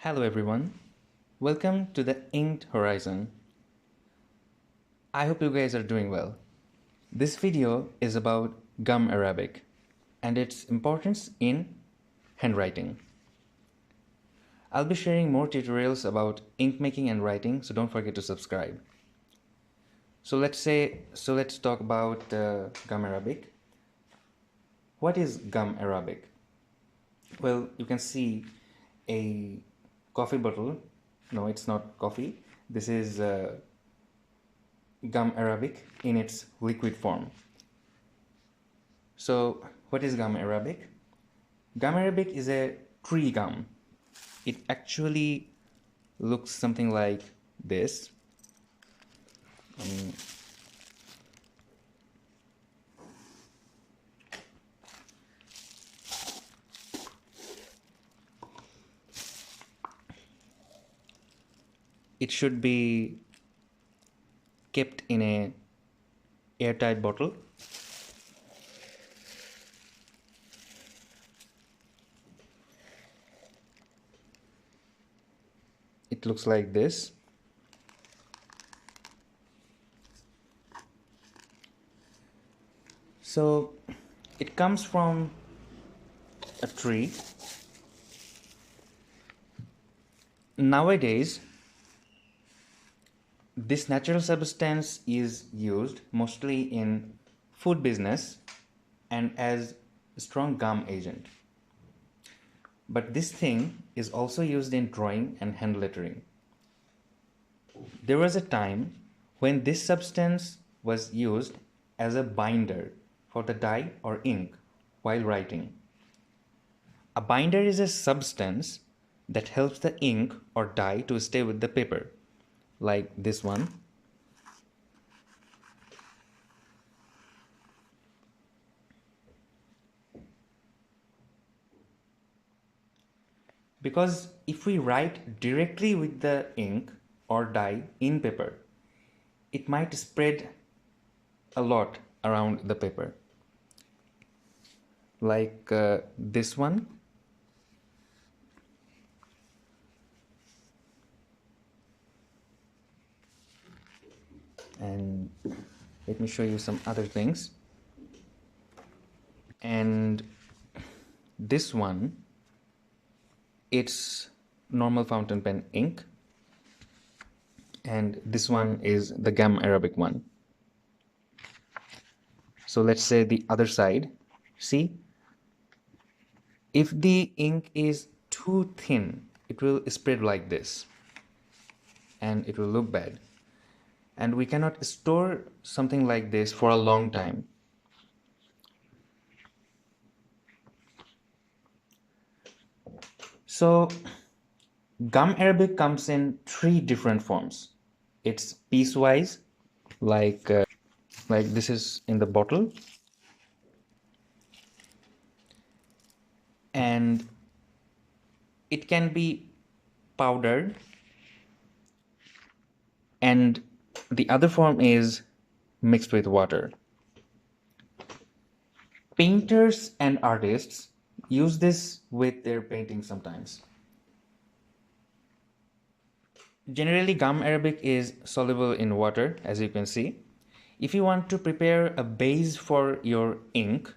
Hello everyone, welcome to the Inked Horizon. I hope you guys are doing well. This video is about gum arabic and its importance in handwriting. I'll be sharing more tutorials about ink making and writing, so don't forget to subscribe. Let's talk about gum arabic. What is gum arabic? Well, you can see a coffee bottle. No, it's not coffee. This is gum arabic in its liquid form. So what is gum arabic? Gum arabic is a tree gum. It actually looks something like this. It should be kept in a airtight bottle. It looks like this. So it comes from a tree. Nowadays, this natural substance is used mostly in food business and as a strong gum agent. But this thing is also used in drawing and hand lettering. There was a time when this substance was used as a binder for the dye or ink while writing. A binder is a substance that helps the ink or dye to stay with the paper, like this one. Because if we write directly with the ink or dye in paper, it might spread a lot around the paper. Like this one. And let me show you some other things. And this one, it's normal fountain pen ink, and this one is the gum arabic one. So let's say the other side. See, if the ink is too thin, it will spread like this and it will look bad, and we cannot store something like this for a long time. So gum arabic comes in three different forms. It's piecewise, like this is in the bottle, and it can be powdered, and the other form is mixed with water. Painters and artists use this with their paintings sometimes. Generally, gum arabic is soluble in water, as you can see. If you want to prepare a base for your ink,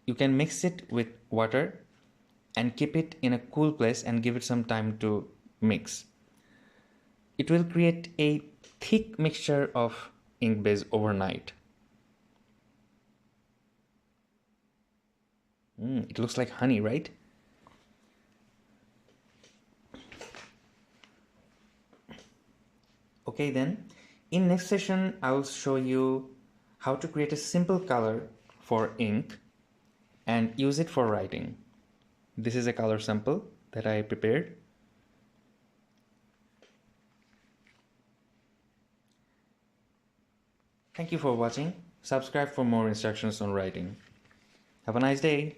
you can mix it with water and keep it in a cool place and give it some time to mix. It will create a thick mixture of ink base overnight. It looks like honey, right? Okay then, in next session I will show you how to create a simple color for ink and use it for writing. This is a color sample that I prepared. Thank you for watching. Subscribe for more instructions on writing. Have a nice day.